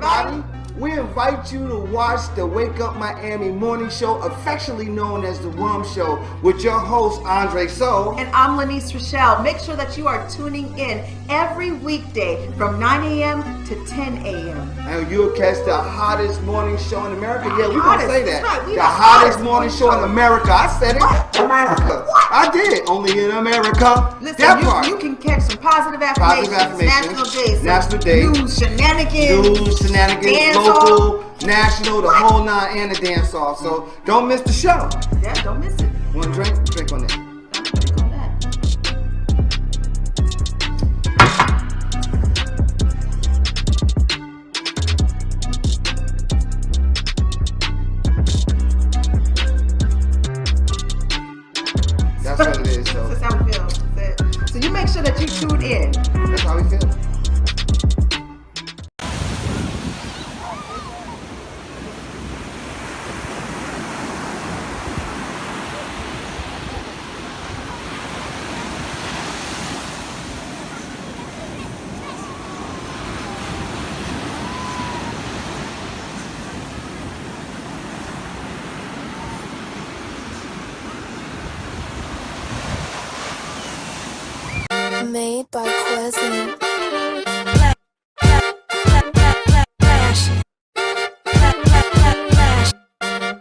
everybody. We invite you to watch the Wake Up Miami morning show, affectionately known as the WUMMS Show, with your host, Andre So. And I'm Lanice Rochelle. Make sure that you are tuning in every weekday from 9 a.m. to 10 a.m. And you'll catch the hottest morning show in America. Yeah, we're going to say that. Right, the hottest morning show in America. I said it. What? America. What? I did. Only in America. Listen, you can catch some positive affirmations. National Days. News, shenanigans. Local, national, the whole nine, and the dance off. So don't miss the show. Yeah, don't miss it. Want a drink? Drink on it. Drink on that. That's what it is. So that's how we feel. So you make sure that you tune in. That's how we feel. Made by Quezin.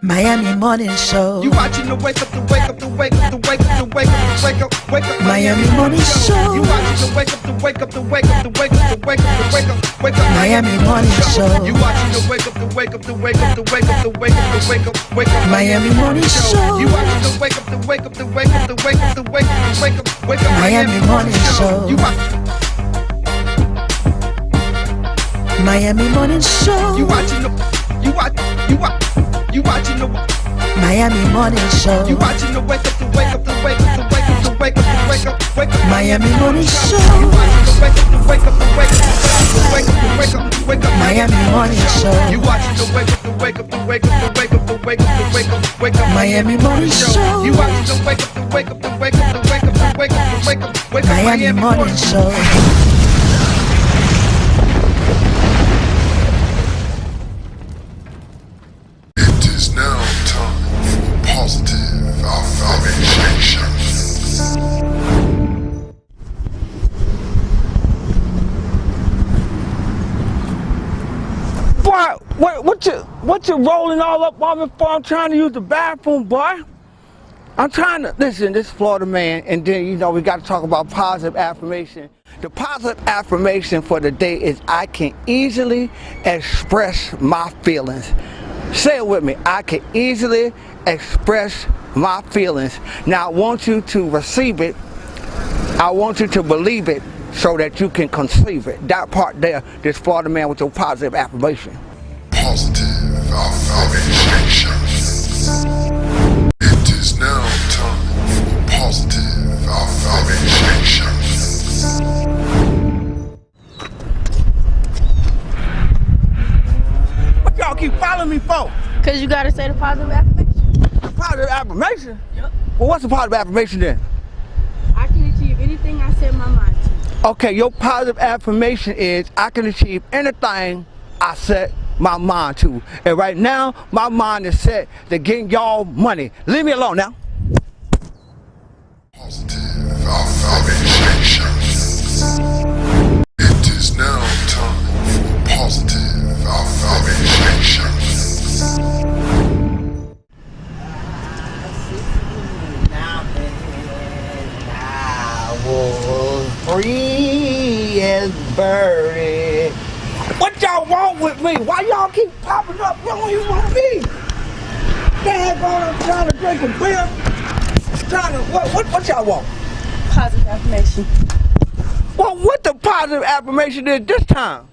Miami Morning Show. You watching the wake up, the wake up, the wake up, the wake up, the wake up, the wake up, wake up. Miami Morning Show. You watching the wake up, the wake up, the wake up, the wake up, the wake up, the wake up, wake up. Miami Morning Show. You watching the wake up, the wake up, the wake up, the wake up, the wake up, the wake up, wake up. Miami Morning Show. You watching the wake up, the wake up, the wake up, the wake up, the wake up, the wake up, wake up. Miami Morning Show. You Miami Morning Show. You watching the Miami Morning Show. You watching the wake up, the wake up, the wake up, the wake up, the wake up, the wake up, wake up. Miami Morning Show. You watching the wake up, the wake up, the wake up, the wake up, the wake up, the wake up. Miami Morning Show. You watching the wake up, the wake up, the wake up, the wake up, the wake up, the wake up, wake up. Miami Morning Show. You watching the wake up, the wake up, the wake up, the wake up, the wake up, the wake up, wake up. Miami Morning Show. Now time for positive affirmations. Boy, what you rolling all up on me for? I'm trying to use the bathroom, boy. I'm trying to, listen, this is Florida man, and then, you know, we got to talk about positive affirmation. The positive affirmation for the day is I can easily express my feelings. Say it with me. I can easily express my feelings. Now I want you to receive it. I want you to believe it so that you can conceive it. That part there, this Florida man with your positive affirmation. Positive affirmations. It is now time for positive affirmations. What y'all keep following me for? Cause you gotta say the positive affirmation. The positive affirmation? Yep. Well, what's the positive affirmation then? I can achieve anything I set my mind to. Okay, your positive affirmation is I can achieve anything I set my mind to. And right now, my mind is set to getting y'all money. Leave me alone now. Positive affirmations. It is now time for positive affirmations. Free as birdie. What y'all want with me? Why y'all keep popping up? You don't even want me. Daggone, I'm trying to drink a beer. What y'all want? Positive affirmation. Well, what the positive affirmation is this time?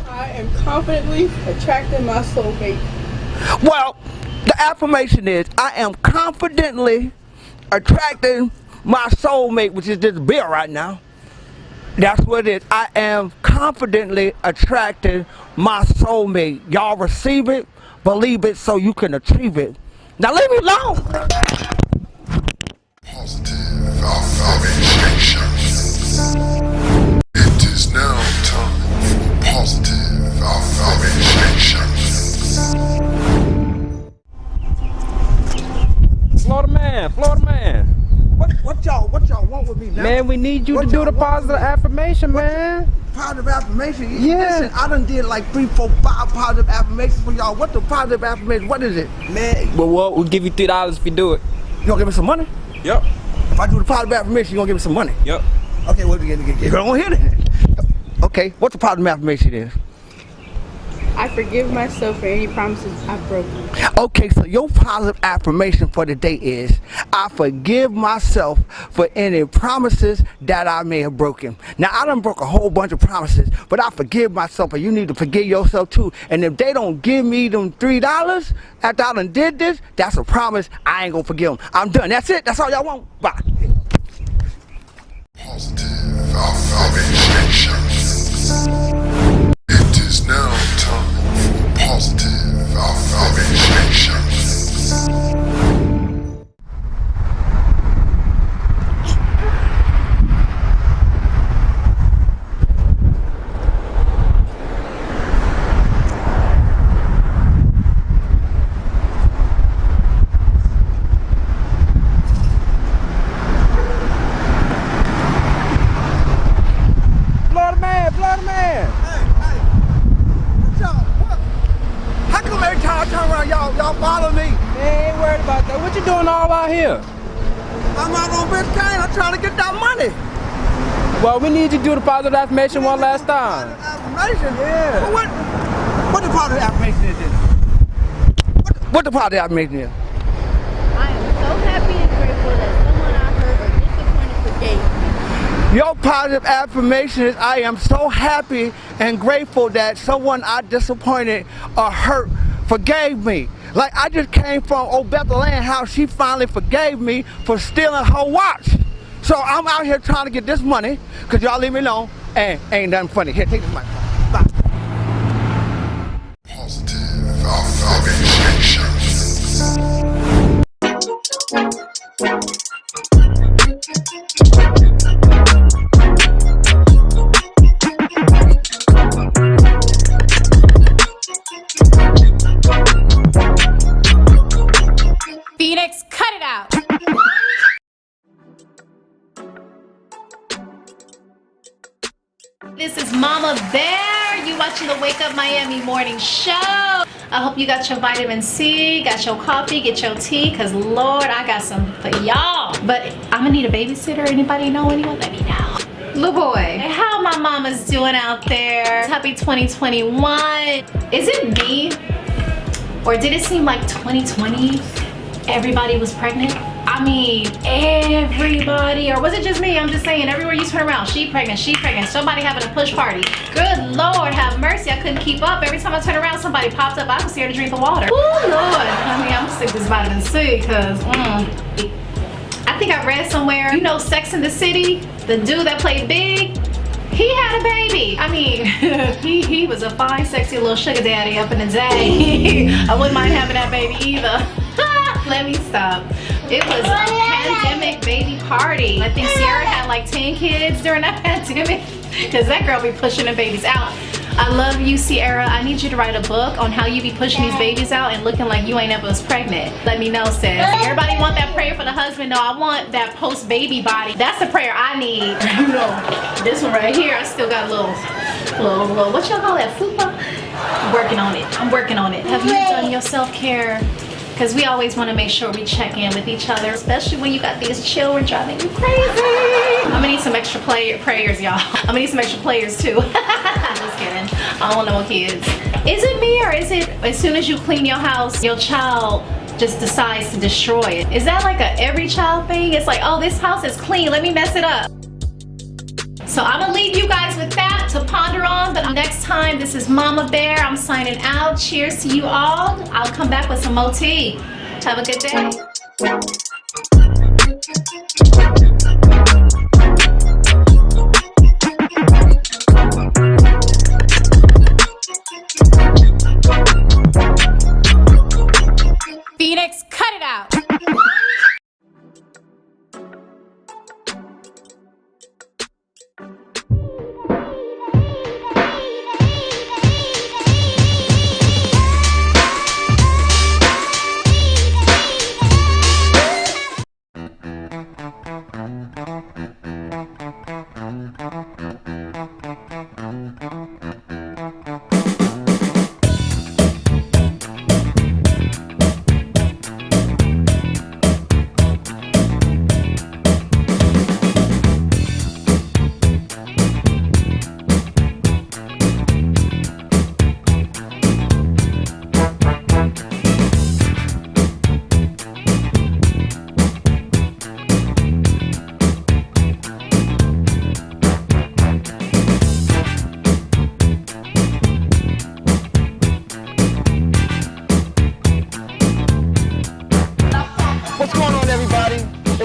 I am confidently attracting my soulmate. Well, the affirmation is I am confidently attracting my soulmate, which is this beer right now. That's what it is. I am confidently attracting my soulmate. Y'all receive it, believe it, so you can achieve it. Now leave me alone. Positive affirmations. It is now time for positive Florida man. What y'all want with me, man? Man, we need you What to do y'all the want positive with me? affirmation, man. Positive affirmation? Yeah. Listen, I done did like 3, 4, 5 positive affirmations for y'all. What the positive affirmation? What is it? Man, well, we'll give you $3 if you do it. You gonna give me some money? Yep. If I do the positive affirmation, you gonna give me some money? Yep. Okay, what you gonna hear then? Okay, what the positive affirmation is? I forgive myself for any promises I've broken. Okay, so your positive affirmation for the day is, I forgive myself for any promises that I may have broken. Now, I done broke a whole bunch of promises, but I forgive myself, and you need to forgive yourself too. And if they don't give me them $3 after I done did this, that's a promise. I ain't gonna forgive them. I'm done. That's it. That's all y'all want. Bye. Positive affirmation. It is now time for positive affirmation. Florida man. What y'all? What? How come every time I turn around, y'all follow me? Man, ain't worried about that. What you doing all out here? I'm out on Biscayne. I'm trying to get that money. Well, we need you to do the positive affirmation one last time. Affirmation? Yeah. Well, what the positive affirmation is this? What the positive affirmation is? I am so happy and grateful that someone I hurt or disappointed forgave me. Your positive affirmation is, I am so happy and grateful that someone I disappointed or hurt forgave me. Like, I just came from old Bethlehem, how she finally forgave me for stealing her watch. So I'm out here trying to get this money, because y'all leave me alone, and ain't nothing funny. Here, take this money. Bye. Positive affirmation. Phoenix, cut it out. This is Mama Bear. You watching the Wake Up Miami morning show. I hope you got your vitamin C, got your coffee, get your tea, because Lord, I got some for y'all. But I'm gonna need a babysitter. Anybody know anyone? Let me know. Little boy, how my mama's doing out there? Happy 2021. Is it me? Or did it seem like 2020? Everybody was pregnant? I mean, everybody, or was it just me? I'm just saying, everywhere you turn around, she pregnant, somebody having a push party. Good Lord, have mercy, I couldn't keep up. Every time I turn around, somebody popped up. I was scared to drink the water. Oh Lord, I mean, I'm gonna stick this vitamin C, because I think I read somewhere, you know Sex in the City, the dude that played Big, he had a baby. I mean, he was a fine, sexy little sugar daddy up in the day. I wouldn't mind having that baby either. Let me stop. It was a pandemic baby party. I think Sierra had like 10 kids during that pandemic, because that girl be pushing the babies out. I love you, Sierra. I need you to write a book on how you be pushing these babies out and looking like you ain't ever was pregnant. Let me know, sis. Everybody want that prayer for the husband. No, I want that post-baby body. That's the prayer I need. You know, this one right here, I still got a little, what y'all call that, fupa? I'm working on it. I'm working on it. Have you done your self-care? Because we always want to make sure we check in with each other, especially when you got these children driving you crazy. I'm gonna need some extra prayers, y'all. I'm gonna need some extra players too. Just kidding. I don't want no kids. Is it me, or is it as soon as you clean your house, your child just decides to destroy it? Is that like a every child thing? It's like, oh, this house is clean, let me mess it up. So I'm gonna leave you guys with that to ponder on, but next time, this is Mama Bear. I'm signing out. Cheers to you all. I'll come back with some more tea. Have a good day. Phoenix, cut it out.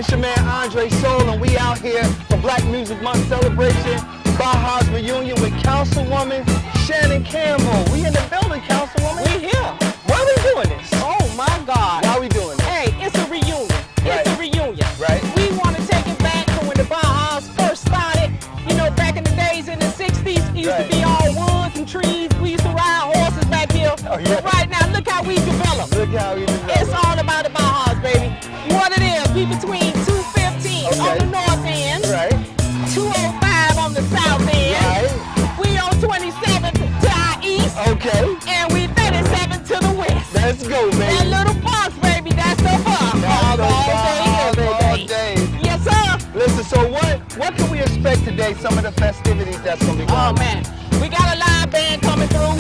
It's your man Andre Soul, and we out here for Black Music Month celebration. Baja's reunion with Councilwoman Shannon Campbell. We in the building, Councilwoman. We here. Why are we doing this? Oh my God. Why are we doing this? Hey, it's a reunion. Right. It's a reunion. Right. We want to take it back to when the Bajas first started. You know, back in the days in the 60s, it used to be all woods and trees. We used to ride horses back here. Oh, yeah. But right now, look how we developed. Look how we developed. It's all about the Bajas, baby. What it is, we between 215 on the north end. Right. 205 on the south end. Right. We on 27 to our east. Okay. And we 37 to the west. Let's go, baby. That little box, baby, that's the box. That's the all all day. day. Yes, sir. Listen, so what can we expect today? Some of the festivities that's going to be going Oh, man. We got a live band coming through.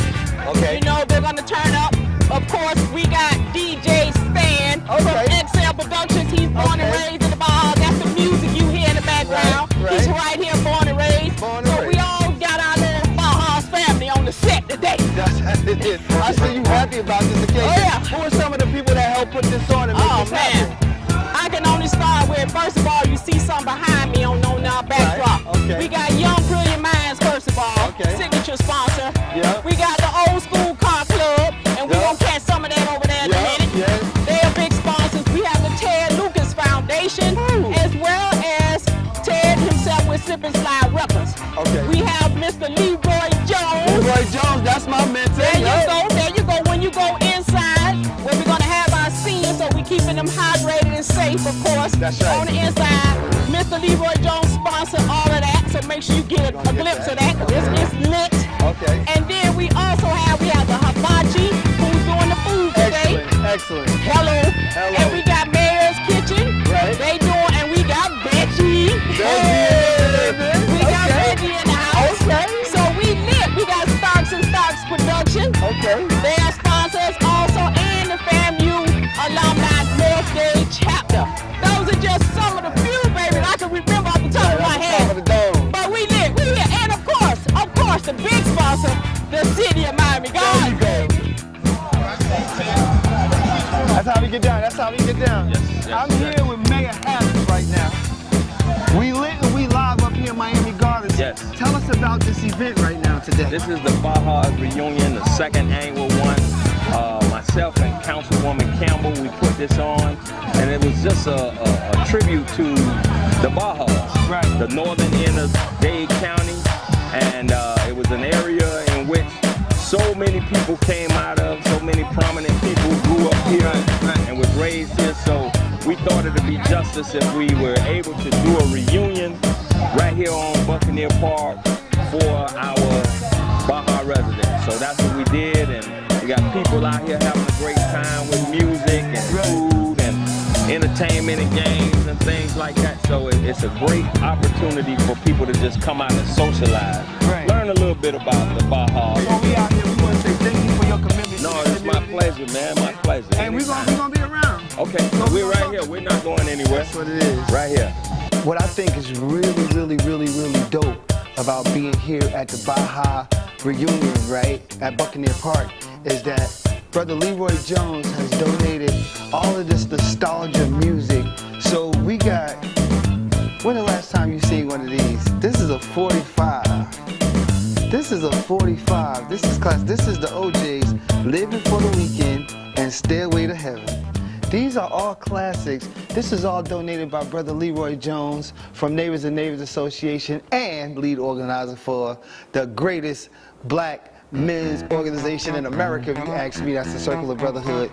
Okay. You know, they're going to turn up. Of course, we got DJ Stan from XL Productions. He's born and raised in the Baja. That's the music you hear in the background. Right. He's right here, born and raised. So we all got our little Baja's family on the set today. That's how it is. I see you happy about this occasion. Oh, yeah. Who are some of the people that helped put this on and make this happen? I can only start with, first of all, you see something behind me on our backdrop. Right. Okay. We got Young Brilliant Minds, first of all, signature sponsor. Yeah. We got the Old School Car Club, and we're going to catch some of that over there in a minute. Yeah. They are big sponsors. We have the Ted Lucas Foundation, as well as Ted himself with Sip and Slide Records. Okay. We have Mr. Leroy Jones. Leroy Jones, that's my mentor. There you go, there you go. When you go inside, where we're gonna have our seniors, so we keeping them hydrated and safe, of course. That's right. On the inside, Mr. Leroy Jones sponsored all of that, so make sure you get a glimpse of that. It's lit. Okay. And then we also have the hibachi, who's doing the food today. Excellent. Hello. And we got Mayor's Kitchen. Right. They doing, and we got Veggie. We got Veggie in the house. Okay. So we lit. We got Starks and Starks Production. Okay. They are sponsors also, and the FAMU Alumni North Day Chapter. Those are just some of the few, baby, that I can remember off the top of my head. But we lit. We lit. And of course, the big sponsor, the city of Miami. God, baby. That's how we get down. That's how we get down. Yes, I'm here with Mayor Harris right now. We lit and we live up here in Miami Gardens. Yes. Tell us about this event right now today. This is the Baja's reunion, the second annual one. Myself and Councilwoman Campbell, we put this on, and it was just a tribute to the Bajas, Right. the northern end of Dade County, and it was an area in which so many people came out of, so many prominent people grew up here and was raised here, so we thought it would be justice if we were able to do a reunion right here on Buccaneer Park for our Baja residents. So that's what we did, and we got people out here having a great time with music and food and entertainment and games and things like that. So it's a great opportunity for people to just come out and socialize, learn a little bit about the Baja. So we out here, we want to say thank you for your commitment. No, it's my pleasure, man, my pleasure. And we're gonna be around. Okay, so we're right here. We're not going anywhere. That's what it is. Right here. What I think is really dope about being here at the Baja reunion, right, at Buccaneer Park, is that Brother Leroy Jones has donated all of this nostalgia music. So we got, when the last time you seen one of these? This is a 45. This is a 45. This is class. This is the OJ's Living for the Weekend and Stairway to Heaven. These are all classics. This is all donated by Brother Leroy Jones from Neighbors and Neighbors Association and lead organizer for the greatest black men's organization in America, if you ask me. That's the Circle of Brotherhood.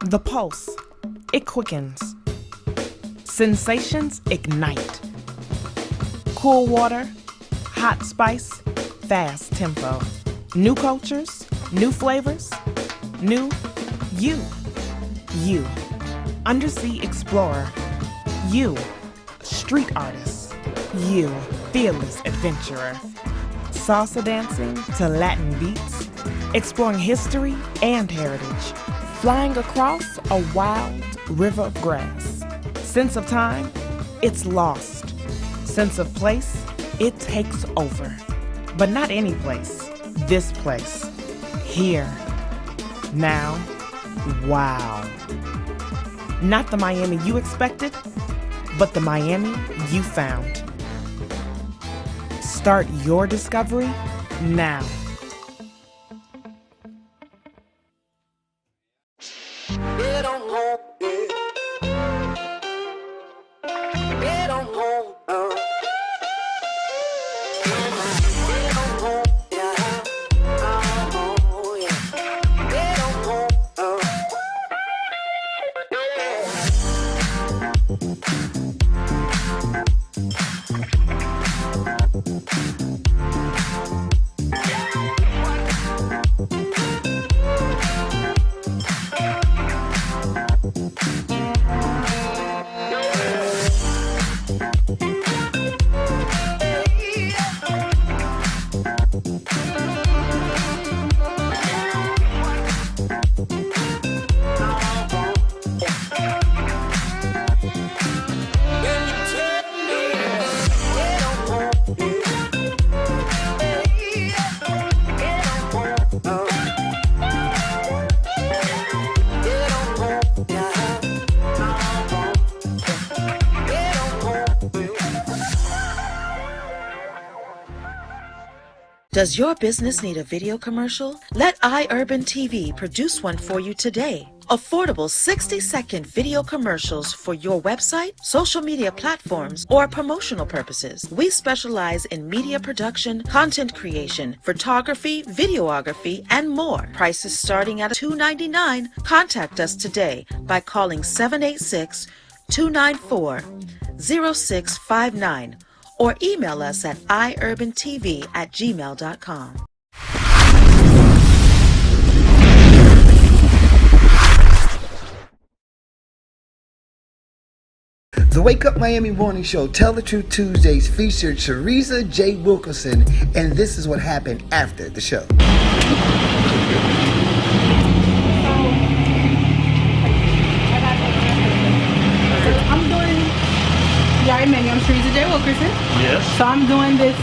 The pulse, it quickens. Sensations ignite. Cool water, hot spice, fast tempo. New cultures, new flavors, new you. You, undersea explorer. You, street artist. You, fearless adventurer. Salsa dancing to Latin beats, exploring history and heritage, flying across a wild river of grass. Sense of time, it's lost. Sense of place, it takes over. But not any place, this place. Here, now, wow. Not the Miami you expected, but the Miami you found. Start your discovery now. Does your business need a video commercial? Let iUrban TV produce one for you today. Affordable 60-second video commercials for your website, social media platforms, or promotional purposes. We specialize in media production, content creation, photography, videography, and more. Prices starting at $2.99. Contact us today by calling 786-294-0659 or email us at iurbantv@gmail.com. The Wake Up Miami Morning Show, Tell the Truth Tuesdays featured Teresa J. Wilkerson, and this is what happened after the show. Y'all remember me, I'm Teresa J. Wilkerson. Yes. So I'm doing this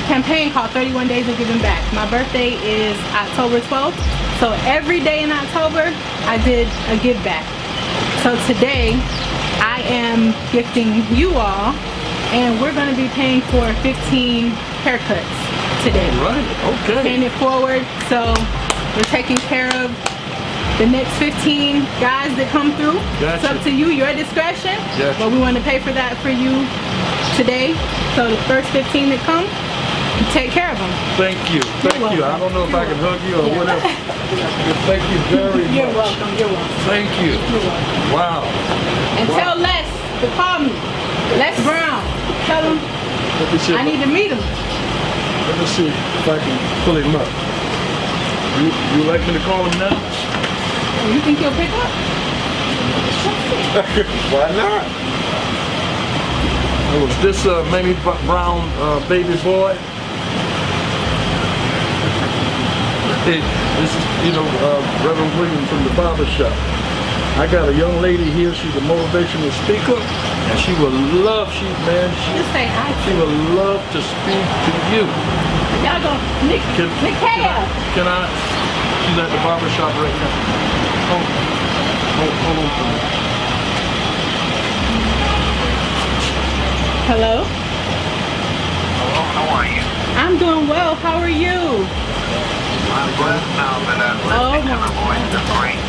campaign called 31 Days of Giving Back. My birthday is October 12th. So every day in October, I did a give back. So today, I am gifting you all, and we're going to be paying for 15 haircuts today. All right, okay. Paying it forward. So we're taking care of the next 15 guys that come through. Gotcha. It's up to you, your discretion. Gotcha. But we want to pay for that for you today. So the first 15 that come, you take care of them. Thank you. Thank you. I don't know if I can hug you or whatever. Thank you very much. You're welcome. You're welcome. Thank you. You're welcome. Wow. And tell Les to call me. Les Brown. Tell him I need to meet him. Let me see if I can pull him up. You like me to call him now? You think he'll pick up? Why not? Oh, is this Mamie Brown baby boy? Hey, this is, Reverend William from the barber shop. I got a young lady here. She's a motivational speaker, and she will love, she Just say hi. will love to speak to you. Y'all go, Nikia. Can I? She's at the barber shop right now. Hold on for me. Hello? Hello, how are you? I'm doing well. How are you? I'm blessed now that I'm listening to the voice of great.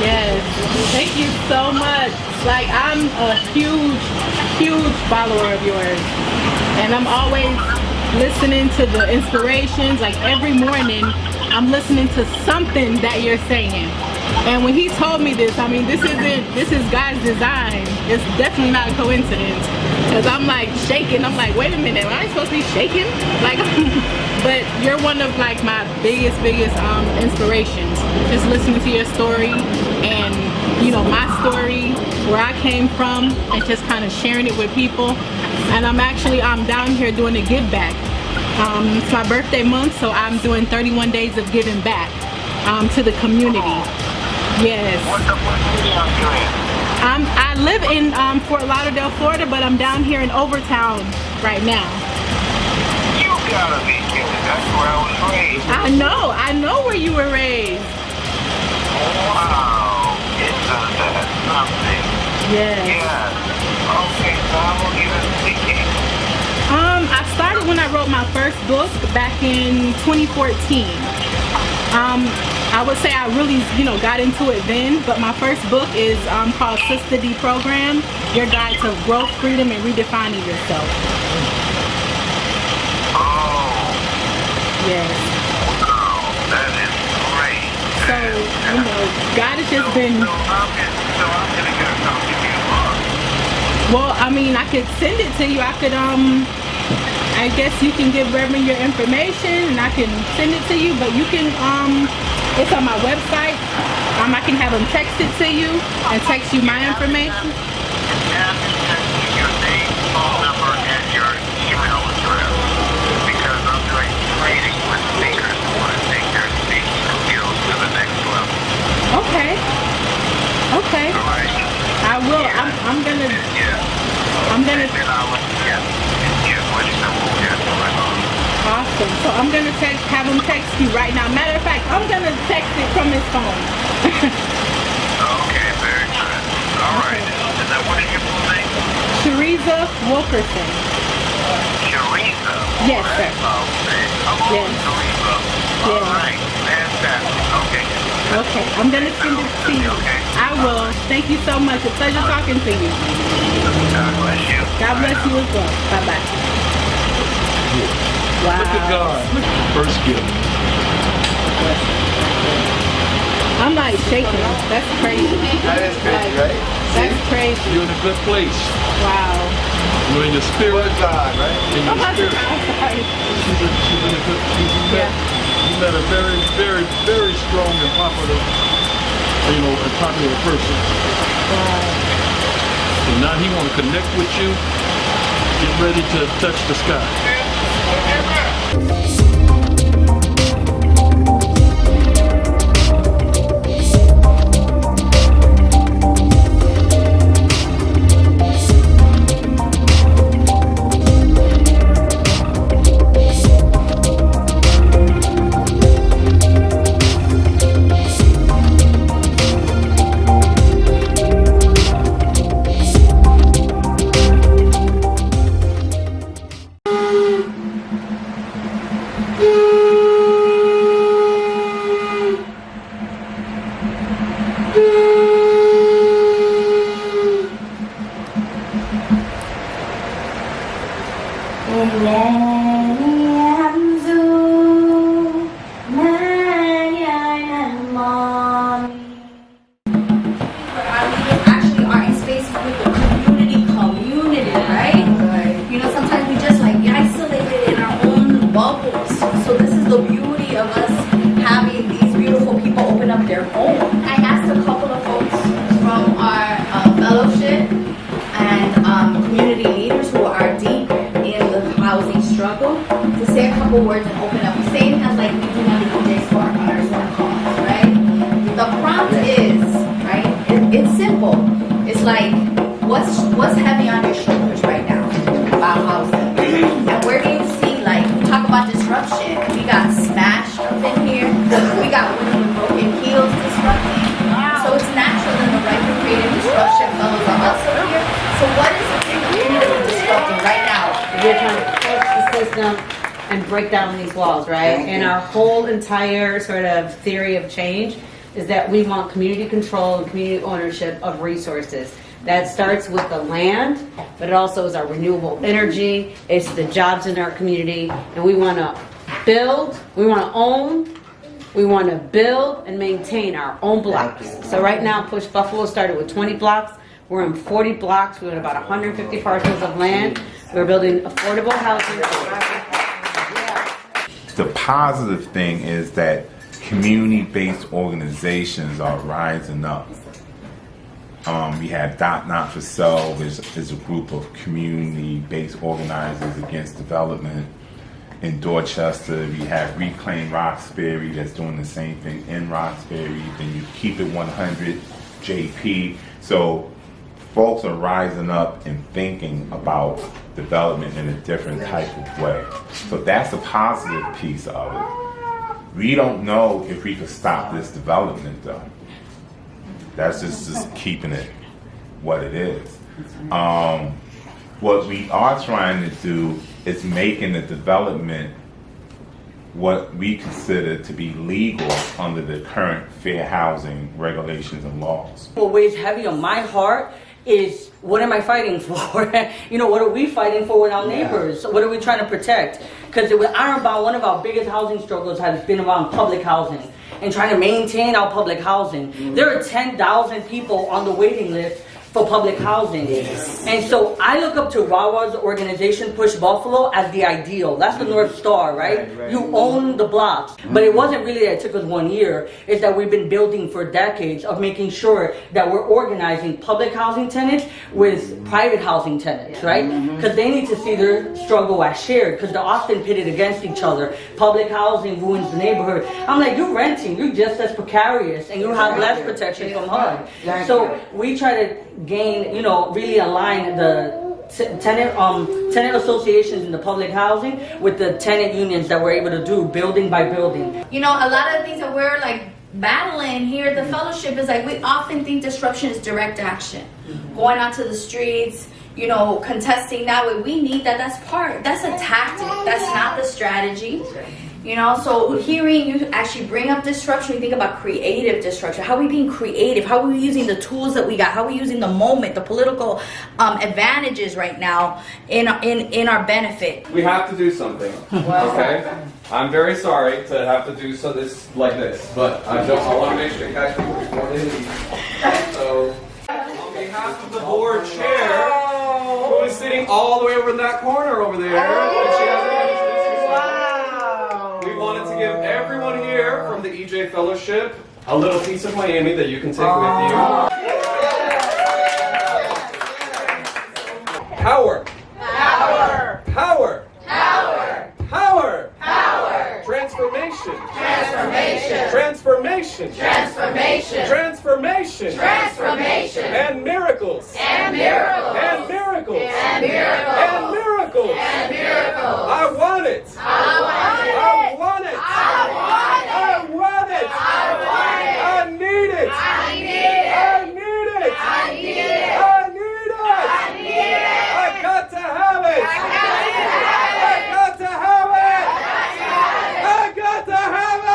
Yes. Thank you so much. Like, I'm a huge follower of yours. And I'm always listening to the inspirations. Like, every morning, I'm listening to something that you're saying. And when he told me this, I mean, this is God's design. It's definitely not a coincidence. Cause I'm like shaking. I'm like, wait a minute, am I supposed to be shaking? Like, but you're one of like my biggest inspirations. Just listening to your story and you know my story, where I came from, and just kind of sharing it with people. And I'm down here doing a give back. It's my birthday month, so I'm doing 31 days of giving back to the community. Yes. What city are you in? I live in Fort Lauderdale, Florida, but I'm down here in Overtown right now. You gotta be kidding. That's where I was raised. I know where you were raised. Wow. It's that something. Yes. Yeah. Okay, so how long you been speaking? I started when I wrote my first book back in 2014. I would say I really, got into it then, but my first book is called Sister D Program, Your Guide to Growth, Freedom, and Redefining Yourself. Oh. Yes. Wow, that is great. So, God has just been... So I'm gonna get a copy of your book. Well, I mean, I could send it to you. I could, I guess you can give Reverend your information and I can send it to you, but you can, it's on my website. I can have them text it to you and text you my information. And text me your name, phone number, and your email address. Because I'm doing training with speakers who want to take their speaking skills to the next level. Okay. Okay. All right. I will. I'm gonna. Yeah. I'm gonna. And then I'll what you know, we'll get going on. Awesome. So I'm gonna have him text you right now. Matter of fact, I'm gonna text it from his phone. Okay, very good. All right. And then what is your full name? Teresa Wilkerson. Teresa. Yes, sir. Okay. Yes. Teresa. All right. Fantastic. Okay. Okay. I'm gonna send it to you. Okay. I will. Thank you so much. A pleasure talking to you. God bless you. God bless you as well. Bye bye. Wow. Look at God. First gift. I'm like shaking. That's crazy. That is crazy, right? That's crazy. You're in a good place. Wow. You're in your spirit. Word God, right? In your spirit. I'm sorry. She's in a good. You met a very, very, very strong and popular, a popular person. Wow. And now he want to connect with you. Get ready to touch the sky. Entire sort of theory of change is that we want community control and community ownership of resources. That starts with the land, but it also is our renewable energy, it's the jobs in our community, and we want to build, we want to own, We want to build and maintain our own blocks. So right now, Push Buffalo started with 20 blocks. We're in 40 blocks. We're in about 150 parcels of land. We're building affordable housing. The positive thing is that community-based organizations are rising up. We have Not For Self is a group of community-based organizers against development. In Dorchester, we have Reclaim Roxbury that's doing the same thing in Roxbury. Then you Keep It 100, JP. So folks are rising up and thinking about development in a different type of way. So that's a positive piece of it. We don't know if we could stop this development though. That's just keeping it what it is. What we are trying to do is making the development what we consider to be legal under the current fair housing regulations and laws. What weighs heavy on my heart is, what am I fighting for? You know, what are we fighting for with our neighbors? What are we trying to protect? Because with Ironbound, one of our biggest housing struggles has been around public housing and trying to maintain our public housing. There are 10,000 people on the waiting list for public housing. And so I look up to Rawa's organization, Push Buffalo, as the ideal. That's the North Star, right? You own the blocks. But it wasn't really that it took us 1 year. It's that we've been building for decades of making sure that we're organizing public housing tenants with private housing tenants, right? Because they need to see their struggle as shared, because they're often pitted against each other. Public housing ruins the neighborhood. I'm like, you're renting, you're just as precarious, and you have less protection from HUD. So we try to gain, you know, really align the tenant associations in the public housing with the tenant unions that we're able to do building by building. You know, a lot of the things that we're like battling here at the fellowship is like, we often think disruption is direct action. Going out to the streets, you know, contesting that way. We need that. That's a tactic. That's not the strategy. You know, so hearing you actually bring up disruption, you think about creative disruption. How are we being creative? How are we using the tools that we got? How are we using the moment, the political advantages right now in our benefit? We have to do something, okay? I'm very sorry to have to do this like this, but I want to make sure you guys people before they leave. So, on behalf of the board chair, who is sitting all the way over in that corner over there, we wanted to give everyone here from the EJ Fellowship a little piece of Miami that you can take with you. Power. Power. Power. Power. Power. Power. Transformation. Transformation. Transformation. Transformation. Transformation. Transformation. And miracles. And miracles. And miracles. And miracles. And miracles. And miracles. I want it. I want it. I want it. I want it. I want it. I want it. I need it. I need it. I need it. I need it. I need it. I need it. I got to have it. I got to have it. I got to have it.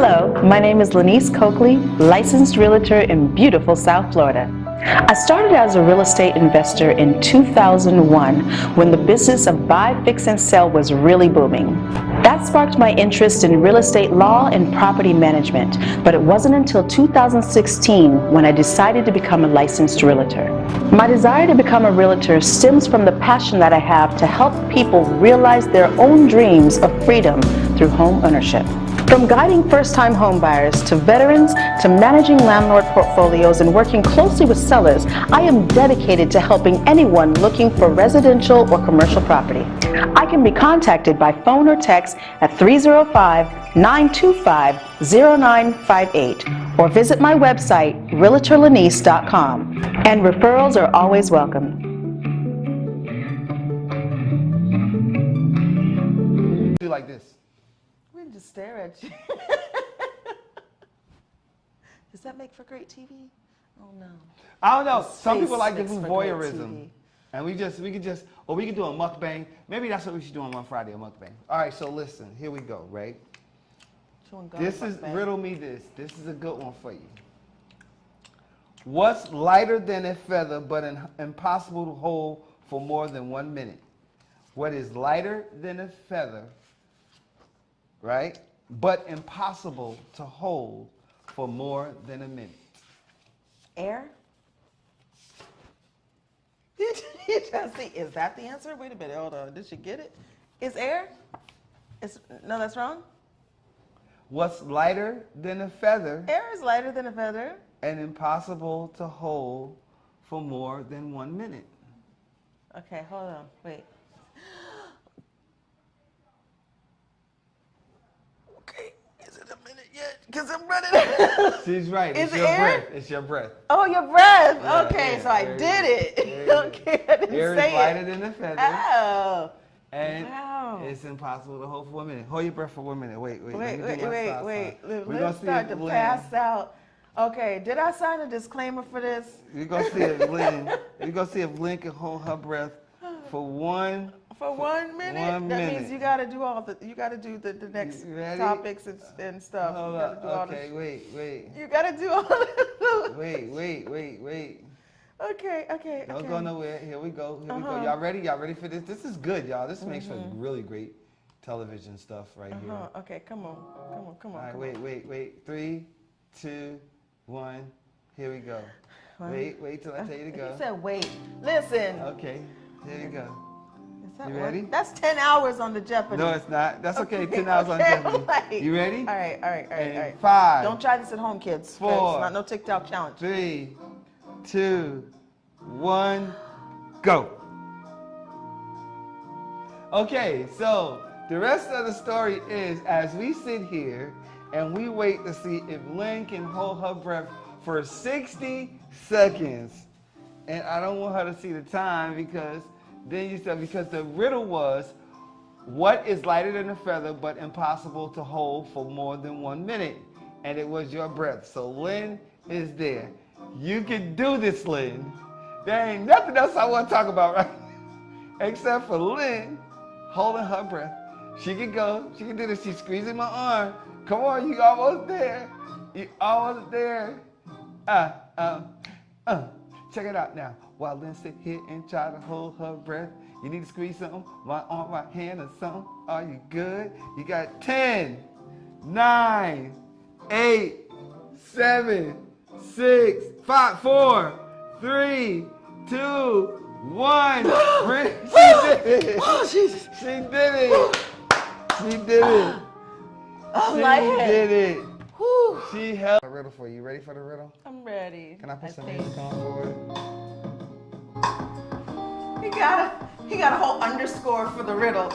Hello, my name is Lanice Coakley, licensed realtor in beautiful South Florida. I started as a real estate investor in 2001 when the business of buy, fix, and sell was really booming. That sparked my interest in real estate law and property management, but it wasn't until 2016 when I decided to become a licensed realtor. My desire to become a realtor stems from the passion that I have to help people realize their own dreams of freedom through home ownership. From guiding first-time homebuyers to veterans to managing landlord portfolios and working closely with sellers, I am dedicated to helping anyone looking for residential or commercial property. I can be contacted by phone or text at 305-925-0958 or visit my website, realtorlanice.com. And referrals are always welcome. Do like this. We just stare at you. Does that make for great TV? Oh no. I don't know. His Some face people like to makes do for great voyeurism. TV. And we could do a mukbang. Maybe that's what we should do on Mon Friday, a mukbang. All right, so listen, here we go, right? This is, riddle me this. This is a good one for you. What's lighter than a feather but impossible to hold for more than 1 minute? What is lighter than a feather, right, but impossible to hold for more than a minute? Air? Is that the answer? Wait a minute, hold on. Did she get it? Is air? No, that's wrong. What's lighter than a feather? Air is lighter than a feather. And impossible to hold for more than 1 minute. Okay, hold on. Wait. Okay, is it a minute yet? Because I'm running out. She's right. Is It's it your air? breath. It's your breath. Oh, your breath. Yeah, Okay, air, so I air, did it. air, Okay, I didn't Air say is lighter it. than a feather. Oh. And wow. it's impossible to hold for 1 minute. Hold your breath for 1 minute. Wait. Wait. We're Let's gonna start to pass out. Okay, did I sign a disclaimer for this? We're gonna see if Lynn can hold her breath for 1 minute. 1 That minute. means you got to do the next topics and stuff. Hold up. Okay, wait. You got to do all this. Wait. Okay. Don't go nowhere. Here we go. Y'all ready? Y'all ready for this? This is good, y'all. This makes for really great television stuff right here. Okay, come on. All right, wait. 3, 2, 1. Here we go. Wait till I tell you to go. You said wait. Listen. Okay, here you go. You one? ready? That's 10 hours on the Jeopardy. No, it's not. That's okay. 10 hours on Jeopardy. Like, you ready? All right. 5. Don't try this at home, kids. 4. It's not no TikTok challenge. 3, 2, 1, go. Okay, so the rest of the story is as we sit here and we wait to see if Lynn can hold her breath for 60 seconds. And I don't want her to see the time because the riddle was, what is lighter than a feather but impossible to hold for more than 1 minute? And it was your breath. So Lynn is there. You can do this, Lynn. There ain't nothing else I want to talk about, right? Except for Lynn holding her breath. She can go. She can do this. She's squeezing my arm. Come on, you almost there. You almost there. Check it out now. While Lynn sit here and try to hold her breath, you need to squeeze something, my arm, my hand, or something. Are you good? You got 10, 9, 8, 7, 6, 5, 4, 3, 2, 1. She did it. Oh, Jesus. She did it. She did it. Oh, she did it. Whew. She held a riddle for you. Ready for the riddle? I'm ready. Can I put some music on for it? He got a whole underscore for the riddle.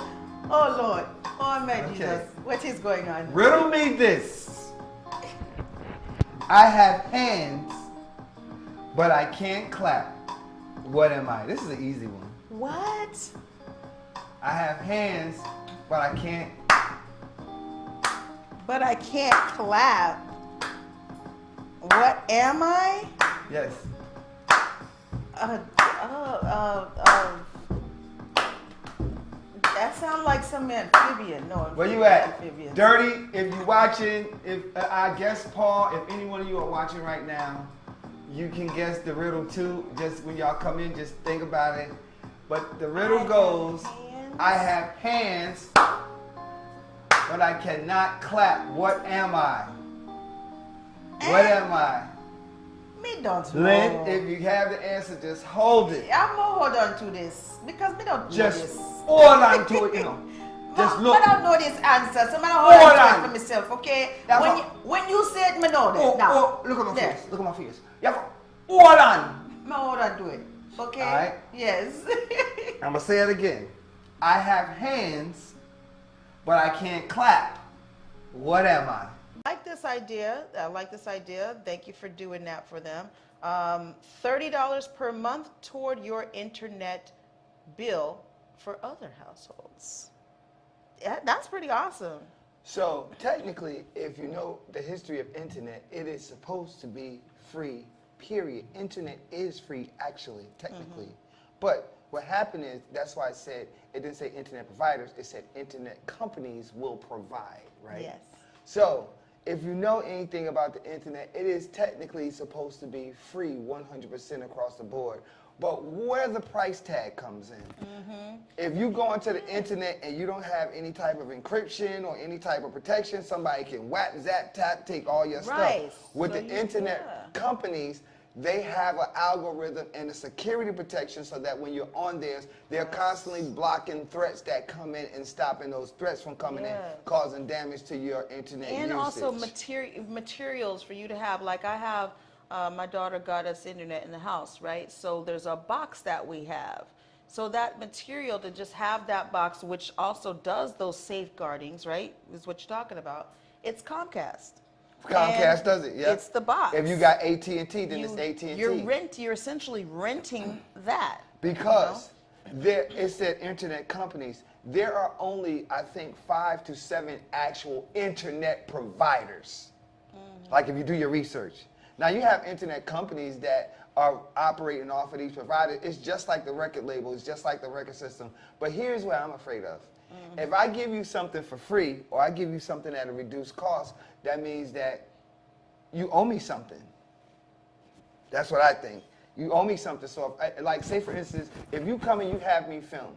Oh Lord. Oh man, Jesus. What is going on? Riddle me this. I have hands, but I can't clap. What am I? This is an easy one. What? I have hands, but I can't. But I can't clap. What am I? Yes. That's sound like some amphibian. No, Where you at? Amphibian. Dirty, if you watching, if I guess Paul, if any one of you are watching right now, you can guess the riddle too. Just when y'all come in, just think about it. But the riddle goes, I have hands, but I cannot clap. What am I? What am I? Me don't know. Lynn, if you have the answer, just hold it. I'm gonna hold on to this because me don't know Just this. hold on to it, you know. Just look. I don't know this answer, so I'm gonna hold on to it for myself, okay? That's When you say it, me know this. Oh, now. look at my There. face. Look at my face. You have to hold on. Me hold on to it, okay? All right. Yes. I'm gonna say it again. I have hands, but I can't clap. What am I? I like this idea. I like this idea. Thank you for doing that for them. $30 per month toward your internet bill for other households. Yeah, that's pretty awesome. So technically, if you know the history of internet, it is supposed to be free, period. Internet is free, actually, technically. But what happened is, that's why I said, it didn't say internet providers, it said internet companies will provide, right? Yes. So, if you know anything about the internet, it is technically supposed to be free 100% across the board. But where the price tag comes in. If you go onto the internet and you don't have any type of encryption or any type of protection, somebody can whap, zap, tap, take all your Right. stuff. With So the internet companies, they have an algorithm and a security protection so that when you're on theirs, they're constantly blocking threats that come in and stopping those threats from coming in, causing damage to your internet And usage. also materials for you to have. Like I have, my daughter got us internet in the house, right? So there's a box that we have. So that material, to just have that box, which also does those safeguardings, right, is what you're talking about. It's Comcast. Comcast And does it, yeah. It's the box. If you got AT&T, then it's AT&T. You're essentially renting that. Because it said internet companies. There are only, I think, 5 to 7 actual internet providers. Like if you do your research. Now you have internet companies that are operating off of these providers. It's just like the record label. It's just like the record system. But here's what I'm afraid of. If I give you something for free, or I give you something at a reduced cost, that means that you owe me something. That's what I think. You owe me something. So, like, say for instance, if you come and you have me film,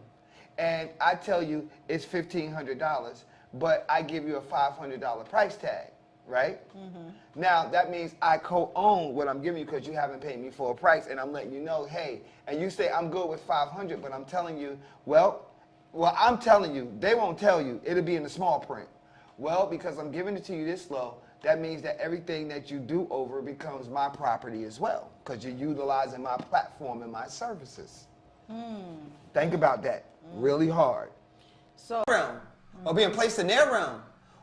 and I tell you it's $1,500, but I give you a $500 price tag, right? Now, that means I co-own what I'm giving you because you haven't paid me full price, and I'm letting you know, hey, and you say I'm good with $500, but I'm telling you, well, I'm telling you, they won't tell you. It'll be in the small print. Well, because I'm giving it to you this low, that means that everything that you do over becomes my property as well, because you're utilizing my platform and my services. Think about that really hard. So, or being placed in their realm.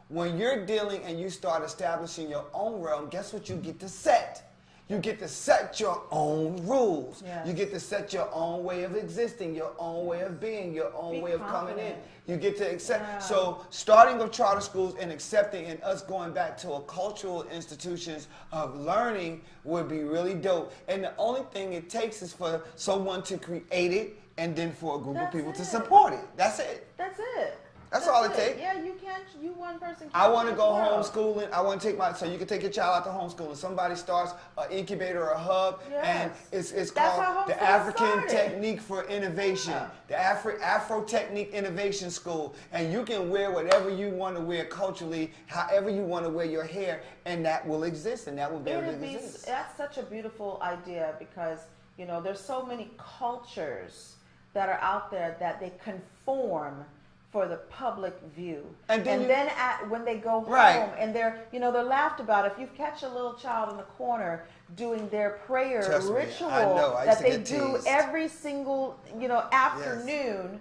When you're dealing and you start establishing your own realm, guess what you get to set? You get to set your own rules. Yes. You get to set your own way of existing, your own way of being, your own way of coming in. You get to accept. So starting with charter schools and accepting and us going back to a cultural institutions of learning would be really dope. And the only thing it takes is for someone to create it and then for a group of people to support it. That's it. That's it. That's all it takes. Yeah, you one person can't I want to change go the world. homeschooling. I want to take so you can take your child out to homeschooling. Somebody starts an incubator or a hub, and it's That's called how the homeschooling African started. Technique for Innovation, the Afro Technique Innovation School, and you can wear whatever you want to wear culturally, however you want to wear your hair, and that will exist, and that will be able to exist. That's such a beautiful idea because, you know, there's so many cultures that are out there that they conform for the public view. And then when they go home and they're laughed about. If you catch a little child in the corner doing their prayer ritual that they do every single, afternoon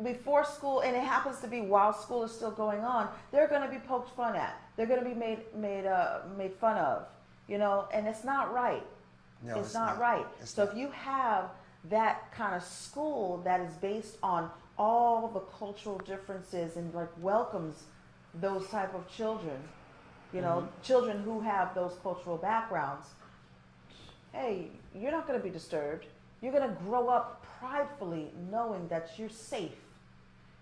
before school, and it happens to be while school is still going on, they're going to be poked fun at. They're going to be made fun of, and it's not right. No, it's not right. So if you have that kind of school that is based on all the cultural differences and welcomes those type of children, children who have those cultural backgrounds, hey, you're not going to be disturbed. You're going to grow up pridefully knowing that you're safe.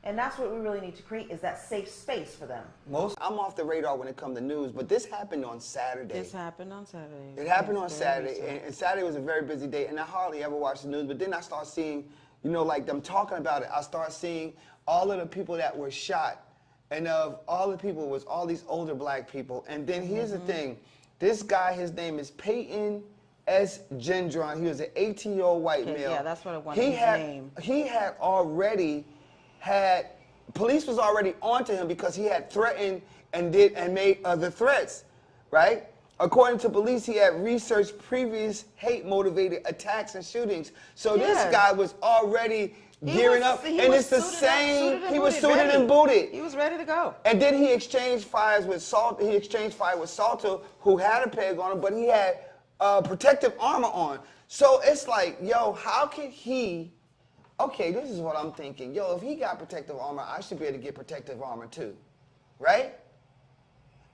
And that's what we really need to create, is that safe space for them. I'm off the radar when it comes to news, but this happened on Saturday. This happened on Saturday. It happened on Saturday, and Saturday was a very busy day, and I hardly ever watch the news, but then I start seeing, you know, like them talking about it, I start seeing all of the people that were shot, and of all the people was all these older black people. And then here's the thing, this guy, his name is Peyton S. Gendron. He was an 18-year-old white male. Yeah, that's what I wanted his name. He had already police was already onto him because he had threatened and made other threats, right? According to police, he had researched previous hate-motivated attacks and shootings. So this guy was already gearing up, and it's the same. He was suited and booted. He was ready to go. And then he exchanged fires with Salter. He exchanged fire with Salter, who had a peg on him, but he had protective armor on. So it's like, yo, how can he? Okay, this is what I'm thinking. Yo, if he got protective armor, I should be able to get protective armor too, right?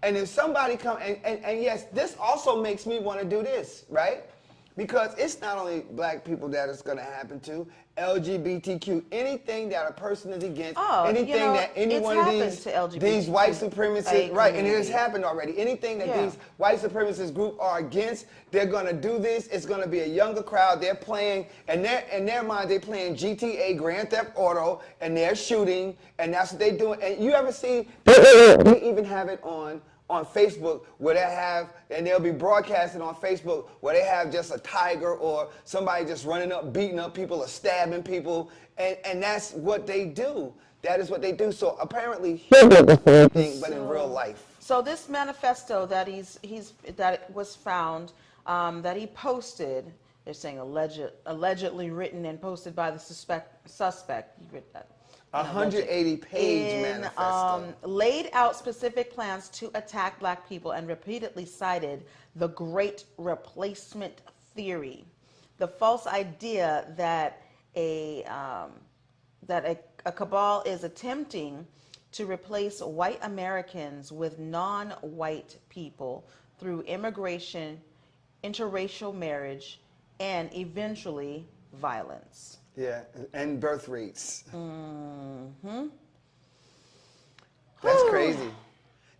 And if somebody come, and yes, this also makes me want to do this, right? Because it's not only black people that it's going to happen to, LGBTQ, anything that a person is against, anything that any one of these white supremacists, right, and it has happened already. Anything that these white supremacist group are against, they're going to do this. It's going to be a younger crowd. They're playing, and in their mind, they're playing GTA, Grand Theft Auto, and they're shooting, and that's what they're doing. And you ever see, they even have it on Facebook where they have, and they'll be broadcasting on Facebook where they have just a tiger or somebody just running up, beating up people or stabbing people, and that's what they do. That is what they do. So apparently he did the same thing, but in real life. So this manifesto that that was found, that he posted, they're saying allegedly written and posted by the suspect. He wrote that. 180-page manifesto. Laid out specific plans to attack black people and repeatedly cited the Great Replacement Theory, the false idea that a cabal is attempting to replace white Americans with non-white people through immigration, interracial marriage, and eventually violence. Yeah, and birth rates. Mm-hmm. That's crazy.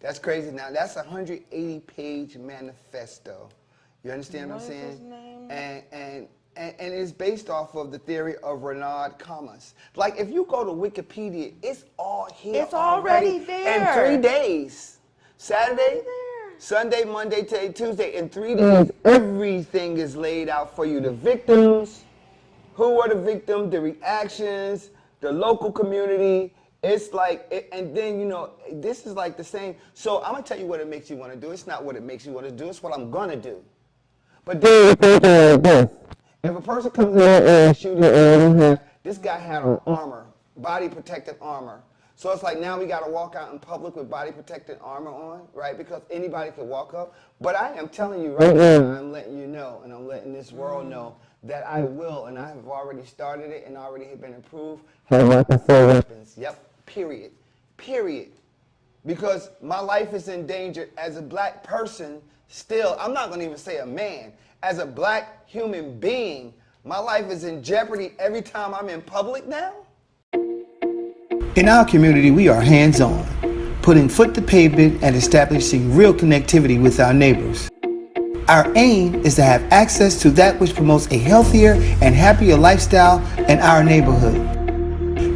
That's crazy. Now, that's a 180-page manifesto. You understand what I'm saying? His name? And it's based off of the theory of Renaud Camus. Like, if you go to Wikipedia, it's all here. It's already there. In 3 days. Saturday, Sunday, Monday, Tuesday. In 3 days, everything is laid out for you. The victims, who were the victims, the reactions, the local community. It's like, and then, you know, this is like the same. So I'm going to tell you what it makes you want to do. It's not what it makes you want to do. It's what I'm going to do. But then, if a person comes in and shoots you, this guy had on armor, body protective armor. So it's like now we got to walk out in public with body protective armor on, right? Because anybody could walk up. But I am telling you right now, I'm letting you know, and I'm letting this world know that I will, and I have already started it and already have been approved. Have weapons. Yep, period. Period. Because my life is in danger as a black person still. I'm not going to even say a man. As a black human being, my life is in jeopardy every time I'm in public now. In our community, we are hands-on, putting foot to pavement and establishing real connectivity with our neighbors. Our aim is to have access to that which promotes a healthier and happier lifestyle in our neighborhood.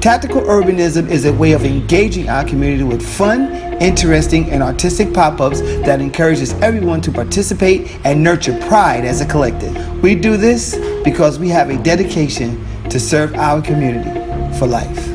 Tactical urbanism is a way of engaging our community with fun, interesting, and artistic pop-ups that encourages everyone to participate and nurture pride as a collective. We do this because we have a dedication to serve our community for life.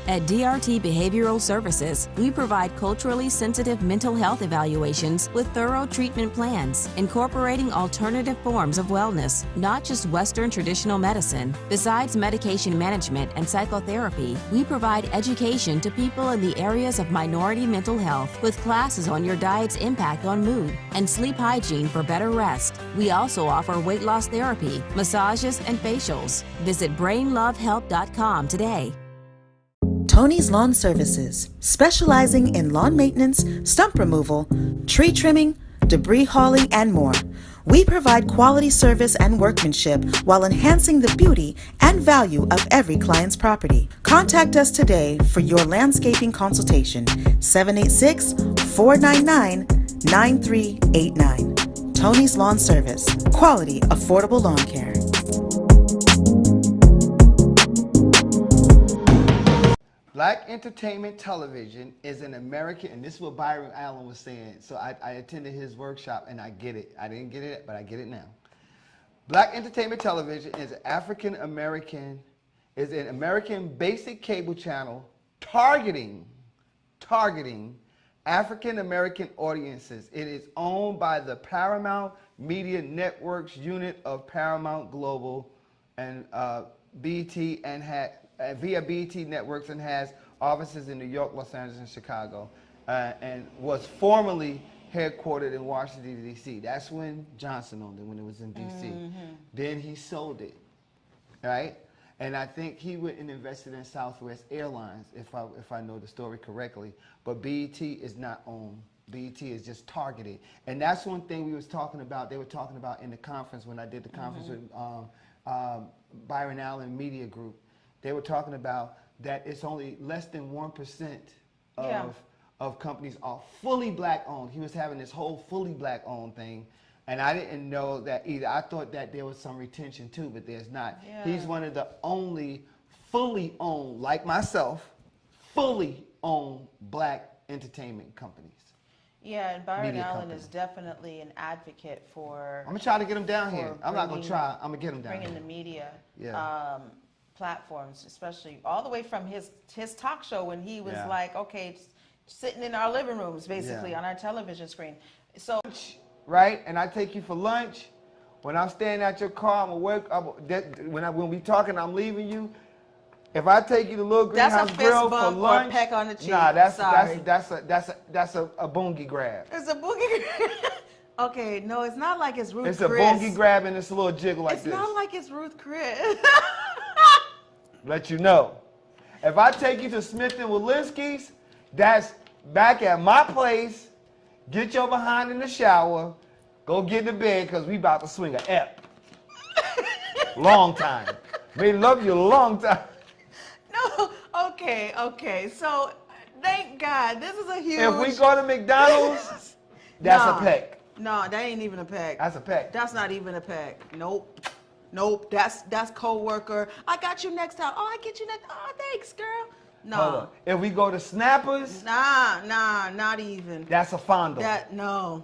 At DRT Behavioral Services, we provide culturally sensitive mental health evaluations with thorough treatment plans, incorporating alternative forms of wellness, not just Western traditional medicine. Besides medication management and psychotherapy, we provide education to people in the areas of minority mental health with classes on your diet's impact on mood and sleep hygiene for better rest. We also offer weight loss therapy, massages, and facials. Visit brainlovehelp.com today. Tony's Lawn Services, specializing in lawn maintenance, stump removal, tree trimming, debris hauling, and more. We provide quality service and workmanship while enhancing the beauty and value of every client's property. Contact us today for your landscaping consultation. 786-499-9389. Tony's Lawn Service. Quality, affordable lawn care. Black entertainment television is an American, and this is what Byron Allen was saying. So I attended his workshop, and I get it. I didn't get it, but I get it now. Black entertainment television is an American basic cable channel targeting African American audiences. It is owned by the Paramount Media Networks unit of Paramount Global and BT and via BT Networks, and has offices in New York, Los Angeles, and Chicago, and was formerly headquartered in Washington, D.C. That's when Johnson owned it, when it was in D.C. Then he sold it, right? And I think he went and invested in Southwest Airlines, if I know the story correctly. But BET is not owned. BET is just targeted. And that's one thing we was talking about, they were talking about in the conference when I did the conference with Byron Allen Media Group. They were talking about that it's only less than 1% of companies are fully black owned. He was having this whole fully black owned thing. And I didn't know that either. I thought that there was some retention too, but there's not. Yeah. He's one of the only fully owned, like myself, fully owned black entertainment companies. Yeah, and Byron Allen is definitely an advocate for. I'm gonna try to get him down here. I'm not gonna try. I'm gonna get him down here. Bringing the media platforms, especially all the way from his talk show when he was like, okay, sitting in our living rooms, basically on our television screen. So. Right, and I take you for lunch. When I'm staying at your car, I'm awake. When we talking, I'm leaving you. If I take you to Little Greenhouse Grill for lunch, or a peck on the cheek. Nah, that's a boongie grab. It's a boongie grab. Okay, no, it's not like it's Ruth Chris. It's a boongie grab and it's a little jiggle like this. It's not like it's Ruth Chris. Let you know. If I take you to Smith & Walensky's, that's back at my place. Get your behind in the shower. Go get in the bed because we about to swing a ep. Long time. May love you a long time. No, okay. So, thank God. This is a huge... If we go to McDonald's, that's a peck. No, that ain't even a peck. That's a peck. That's not even a peck. Nope. That's co-worker. I got you next time. Oh, I get you next. Oh, thanks, girl. No. If we go to Snappers, nah, not even. That's a fondle. No.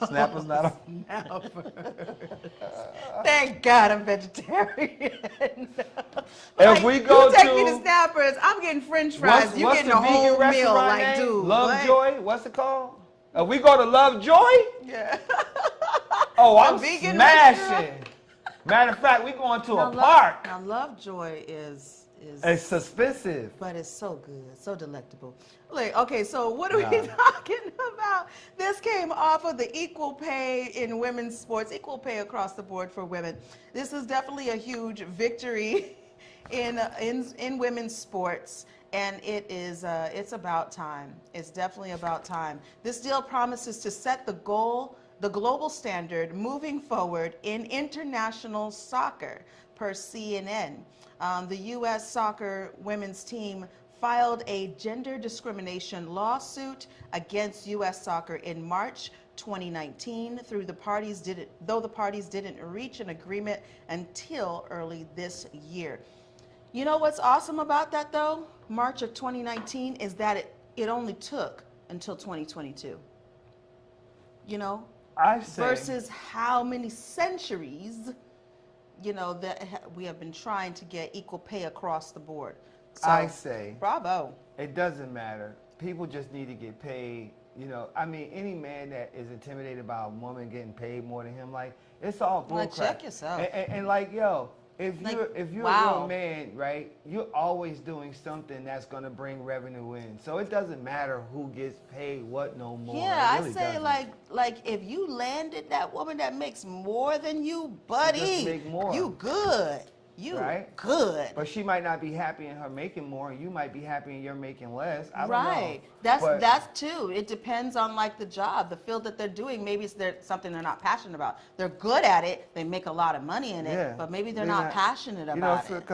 Snappers not a Snapper. Thank God I'm vegetarian. If we go you take me to Snappers, I'm getting French fries. You getting a whole meal, like, dude. Lovejoy. What's it called? If we go to Lovejoy, yeah. Oh, I'm smashing. Matter of fact, we going to a park. Now Lovejoy is it's suspicious, but it's so good, so delectable. Like, okay, so what are we talking about? This came off of the equal pay in women's sports, equal pay across the board for women. This is definitely a huge victory in women's sports, and it's about time. It's definitely about time. This deal promises to set the global standard moving forward in international soccer, per CNN. The U.S. soccer women's team filed a gender discrimination lawsuit against U.S. soccer in March 2019, though the parties didn't reach an agreement until early this year. You know what's awesome about that, though? March of 2019 is that it only took until 2022. You know? I say. Versus how many centuries, you know, that we have been trying to get equal pay across the board. So, I say. Bravo. It doesn't matter. People just need to get paid. You know, I mean, any man that is intimidated by a woman getting paid more than him, like, it's all bullcrap. Check yourself. And like, yo, if you're a real man, right, you're always doing something that's going to bring revenue in. So it doesn't matter who gets paid what no more. Yeah, really I say doesn't. like if you landed that woman that makes more than you, buddy, just make more. you good. You right? good. But she might not be happy in her making more, and you might be happy in you're making less. I don't Right. know. That's too. It depends on like the job, the field that they're doing. Maybe it's something they're not passionate about. They're good at it. They make a lot of money in it, but maybe they're not passionate about it.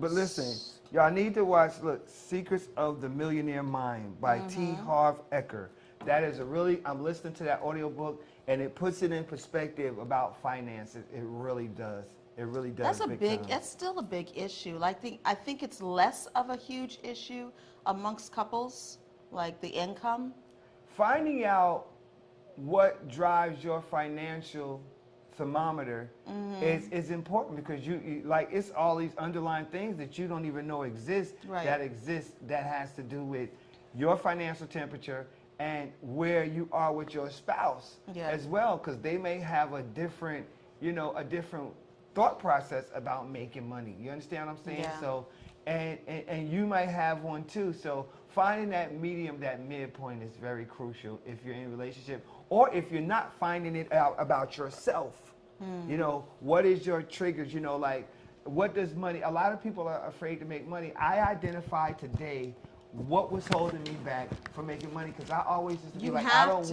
But listen, y'all need to watch. Look, Secrets of the Millionaire Mind by T. Harv Eker. That is I'm listening to that audiobook, and it puts it in perspective about finances. It really does. It really does. That's still a big issue. I think it's less of a huge issue amongst couples, like the income. Finding out what drives your financial thermometer is important, because you like, it's all these underlying things that you don't even know exist that has to do with your financial temperature and where you are with your spouse as well, because they may have a different thought process about making money. You understand what I'm saying? Yeah. So, and you might have one too. So finding that medium, that midpoint is very crucial if you're in a relationship, or if you're not finding it out about yourself. You know, what is your triggers? You know, like, what does money, a lot of people are afraid to make money. I identified today what was holding me back from making money, because I always used to be like, I don't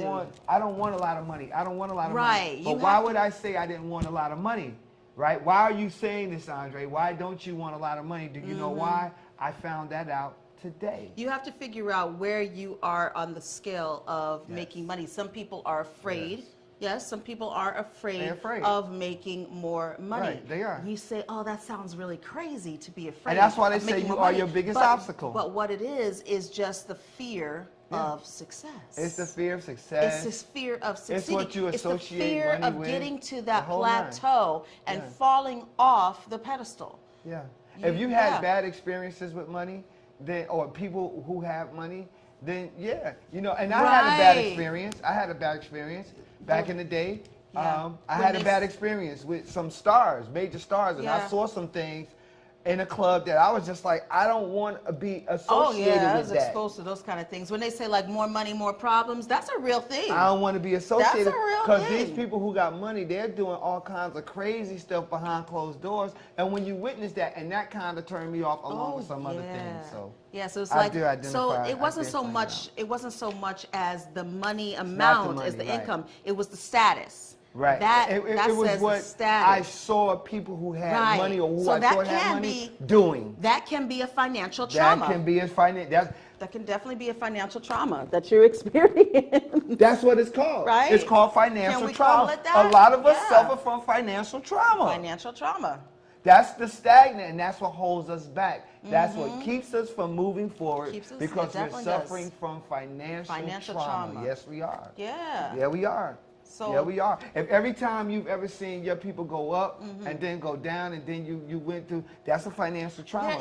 want a lot of money. I don't want a lot of money. But why would I say I didn't want a lot of money? Right? Why are you saying this, Andre? Why don't you want a lot of money? Do you know why? I found that out today. You have to figure out where you are on the scale of making money. Some people are afraid. Yes, some people are afraid of making more money. Right, they are. You say, oh, that sounds really crazy to be afraid. And that's why they of say making you more are money. your biggest obstacle. But what it is just the fear of success. It's the fear of success. It's this fear of succeeding. It's what you associate It's the fear money of with, getting to that the whole plateau and falling off the pedestal. Yeah. If you had bad experiences with money, then, or people who have money, then you know, and I had a bad experience. I had a bad experience back in the day. I had a bad experience with some stars, major stars, and I saw some things in a club that I was just like, I don't want to be associated with that. I was exposed to those kind of things. When they say like more money, more problems, that's a real thing. I don't want to be associated. That's a real because thing. these people who got money, they're doing all kinds of crazy stuff behind closed doors. And when you witness that, and that kind of turned me off along with some other things. So so it's I like, do identify. so it wasn't so much. It wasn't so much as the money amount as the income. It was the status. Right. That was what status. I saw people who had money, or who I thought had money doing. That can be a financial trauma. That can be a that can definitely be a financial trauma that you're experiencing. That's what it's called. Right? It's called financial can we trauma. Call it that? A lot of us suffer from financial trauma. Financial trauma. That's the stagnant, and that's what holds us back. That's what keeps us from moving forward, because we're suffering from financial trauma. Yes, we are. Yeah. Yeah, we are. Yeah, we are. If every time you've ever seen your people go up and then go down, and then you went through, that's a financial trauma.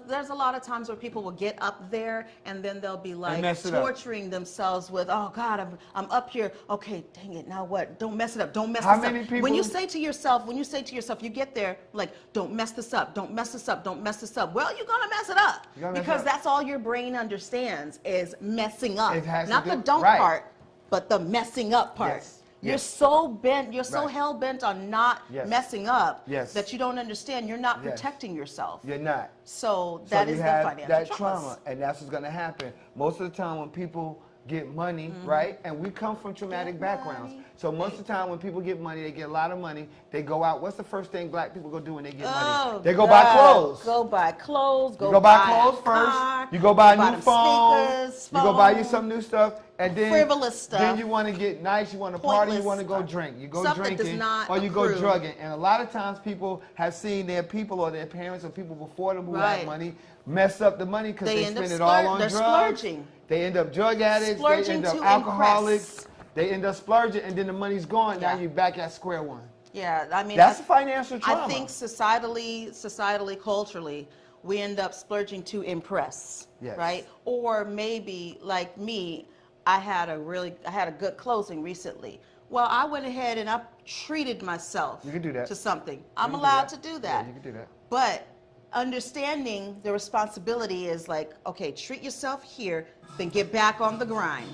There's a lot of times where people will get up there and then they'll be like torturing themselves with, oh God, I'm up here. Okay, dang it, now what? Don't mess it up. Don't mess this up. When you say to yourself, you get there, like, don't mess this up. Don't mess this up. Don't mess this up. Well, you're gonna mess it up because that's all your brain understands is messing up. Not the don't part, but the messing up part. Yes. You're so bent, you're so hell bent on not messing up that you don't understand. You're not protecting yourself. You're not. So that is the financial that trauma, and that's what's going to happen. Most of the time when people get money, right? And we come from traumatic backgrounds. So most of the time when people get money, they get a lot of money, they go out. What's the first thing black people go do when they get money? They go buy clothes. Go buy clothes. You go buy clothes first. You go buy a new phone. You go buy you some new stuff. And then frivolous stuff. Then you want to get nice, you want to party, you want to go drink. You go drinking or you go drugging. And a lot of times people have seen their people or their parents or people before them who have money mess up the money because they spend it all on drugs. Splurging. They end up drug addicts, they end up alcoholics, they end up splurging, and then the money's gone. Now you're back at square one. Yeah, I mean that's financial trauma. I think societally, culturally, we end up splurging to impress, right? Or maybe like me, I had a good closing recently. Well, I went ahead and I treated myself to something. I'm allowed to do that. Yeah, you can do that. But understanding the responsibility is like, okay, treat yourself here, then get back on the grind.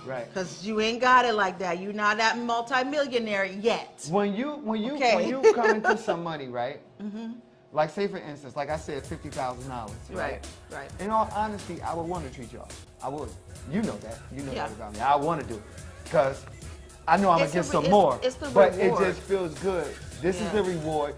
Right. Because you ain't got it like that. You're not that multimillionaire yet. When you come into some money, right? like say for instance, like I said, $50,000. Right. In all honesty, I would want to treat y'all. I would. You know that. You know Yeah. that about me. I want to do it because I know I'm gonna get some it's, more. It's the but reward. it just feels good. This is the reward.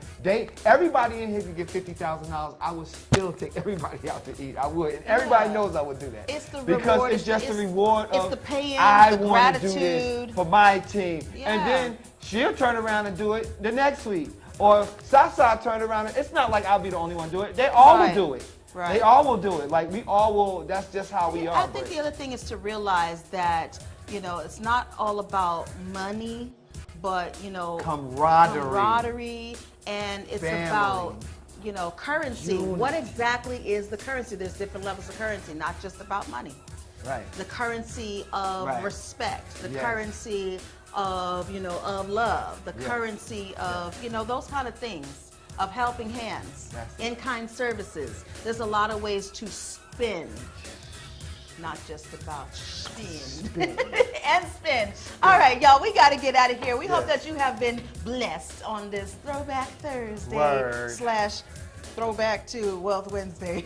Everybody in here can get $50,000. I would still take everybody out to eat. I would. And everybody knows I would do that. It's the because reward. it's just the reward it's of the pay-in, I the want to do gratitude. this for my team. Yeah. And then she'll turn around and do it the next week. Or Sasa turn around and it's not like I'll be the only one do it. They all will do it. Right. They all will do it. Like we all will. That's just how we are. I think the other thing is to realize that, you know, it's not all about money, but, you know, camaraderie, and it's about, you know, currency. Unity. What exactly is the currency? There's different levels of currency, not just about money. Right. The currency of respect, the currency of, you know, of love, the currency of, you know, those kind of things, of helping hands, in-kind services. There's a lot of ways to spend. Not just about spin. And spin. All right, y'all, we got to get out of here. We hope that you have been blessed on this Throwback Thursday / Throwback to Wealth Wednesday.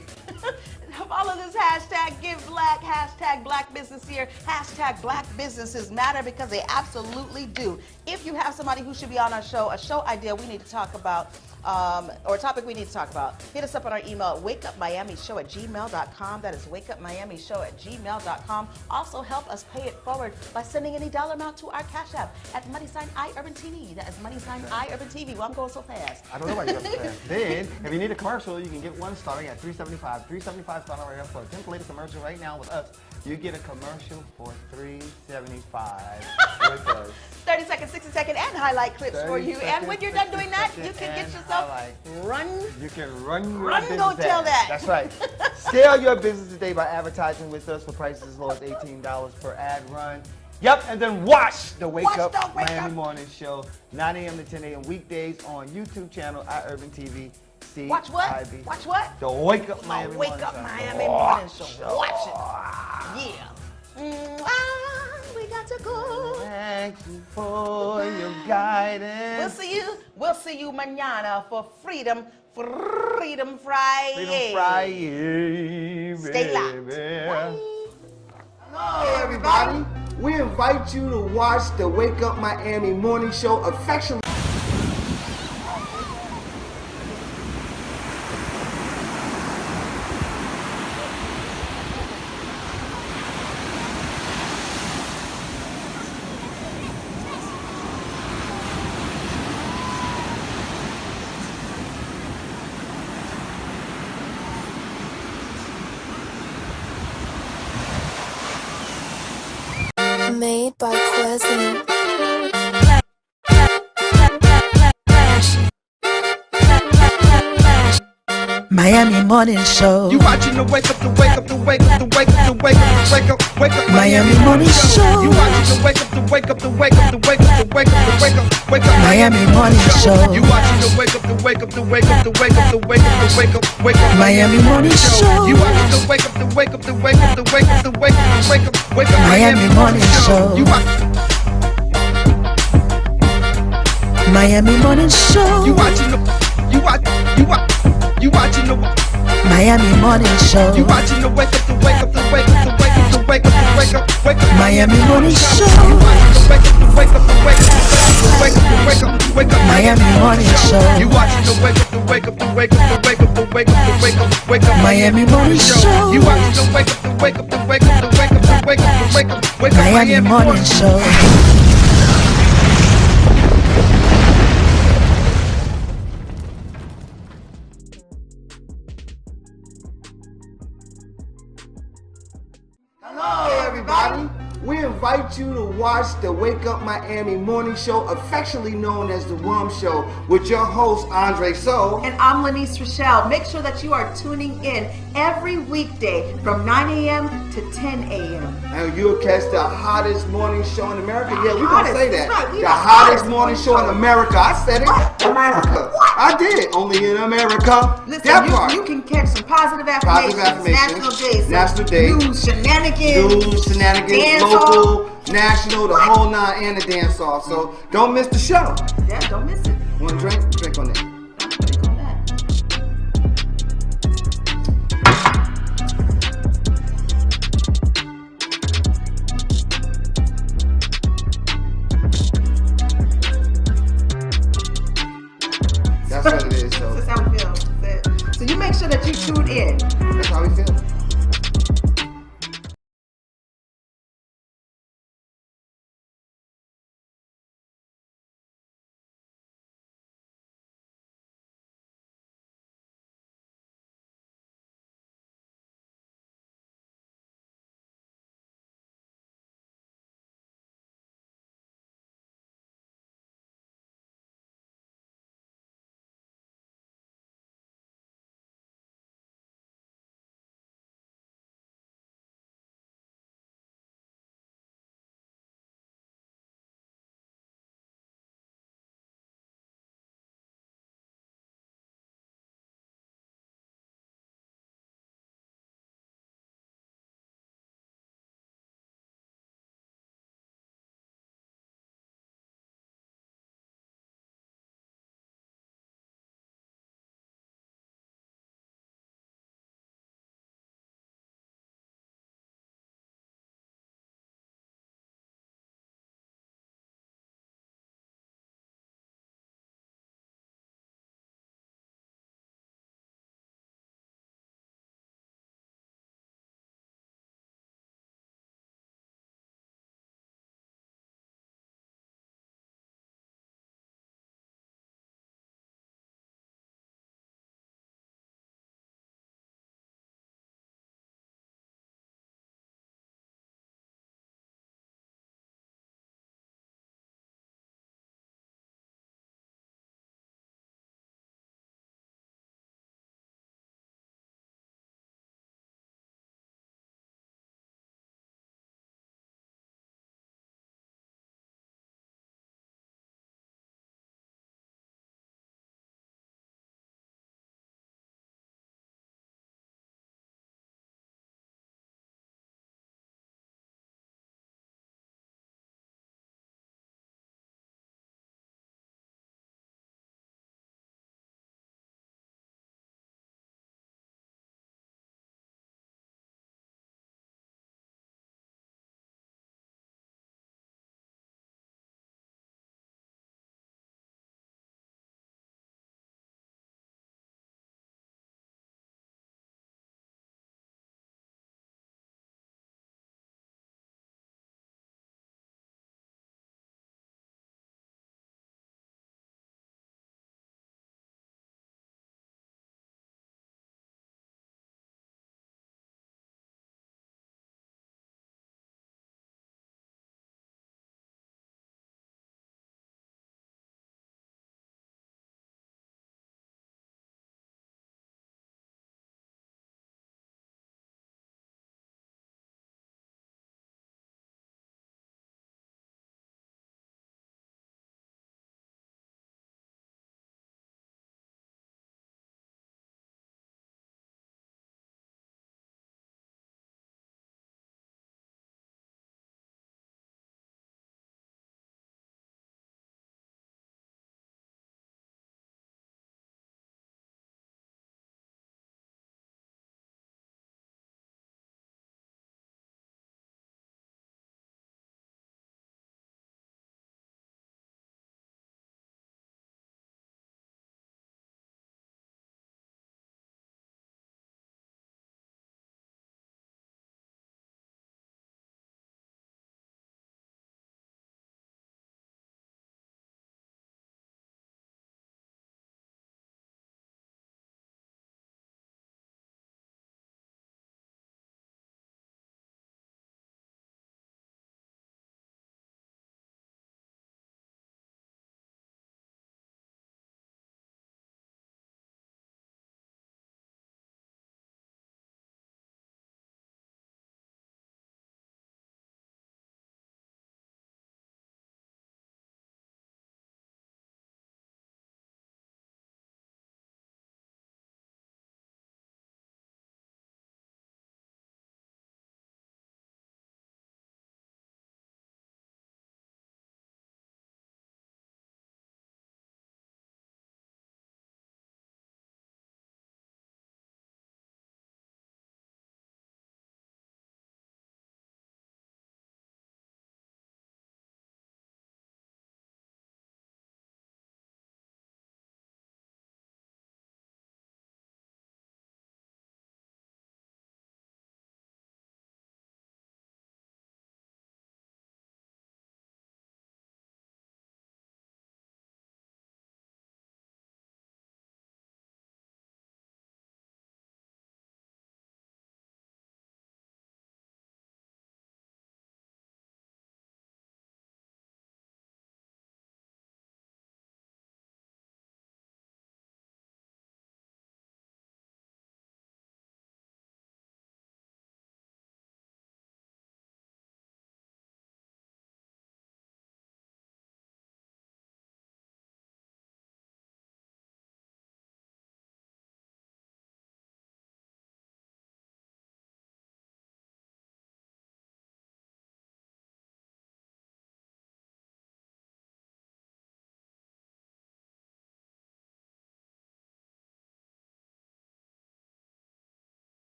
Follow this hashtag Give Black, hashtag Black Business Year, hashtag Black Businesses Matter, because they absolutely do. If you have somebody who should be on our show, a show idea we need to talk about, or a topic we need to talk about, hit us up on our email at wakeupmiamishow@gmail.com. That is wakeupmiamishow@gmail.com. Also, help us pay it forward by sending any dollar amount to our Cash App at $IUrbanTV. That is $IUrbanTV. Well, I'm going so fast. I don't know why you're going so fast. Then, if you need a commercial, you can get one starting at $375. $375 starting right now for a templated commercial right now with us. You get a commercial for $375 with us. 30-second, 60-second, and highlight clips for you. And when you're done doing that, you can get yourself run. You can run your Run, business go tell ad. that. That's right. Scale your business today by advertising with us for prices as low as $18 per ad run. Yep, and then watch the Wake Up Miami Morning Show, 9 a.m. to 10 a.m. weekdays on YouTube channel iUrbanTV. Watch what? Watch what? The Wake Up Miami Wake Morning Up Show. Miami Morning Show. Watch it. Yeah. We got to go. Thank you for your guidance. We'll see you mañana for Freedom Friday. Freedom Friday. Stay locked. Hello, everybody. We invite you to watch the Wake Up Miami Morning Show, affectionately. Made by Pleasant. Miami Morning Show. You watching the wake up, the wake up, the wake up, the wake up, the wake up, the wake up, wake up. Miami Morning Show. You watching the wake up, the wake up, the wake up, the wake up, the wake up, the wake up, wake up. Miami Morning Show. You watching the wake up, the wake up, the wake up, the wake up, the wake up, the wake up, wake up. Miami Morning Show. You watching the wake up, the wake up, the wake up, the wake up, the wake up, the wake up, wake up. Miami Morning Show. You Miami Morning Show. You watching the Miami Morning Show. You watching the wake up, the wake up, the wake up, the wake up, the wake up, the wake up, wake up. Miami Morning Show. You watching the wake up, the wake up, the wake up, the wake up, the wake up, wake up. Miami Morning Show. You watching the wake up, the wake up, the wake up, the wake up, the wake up, the wake up, wake up. Miami Morning Show. You watching the wake up, the wake up, the wake up, the wake up, the wake up, the wake up, wake up. Miami Morning Show. Hello, everybody. We invite you to watch the Wake Up Miami Morning Show, affectionately known as the WUMMS Show, with your host, Andre So. And I'm Lanice Rochelle. Make sure that you are tuning in every weekday from 9 a.m. to 10 a.m. And you'll catch the hottest morning show in America. Yeah, we're going to say that. Right, the hottest morning show in America. I said it. America. I did. Only in America. Listen, that part. You can catch some positive affirmations, National Day, news, shenanigans, dance local, national, the whole nine, and the dance off. So don't miss the show. Yeah, don't miss it. Want a drink? Drink on that. Drink on that. make sure that you tune in. That's how we feel.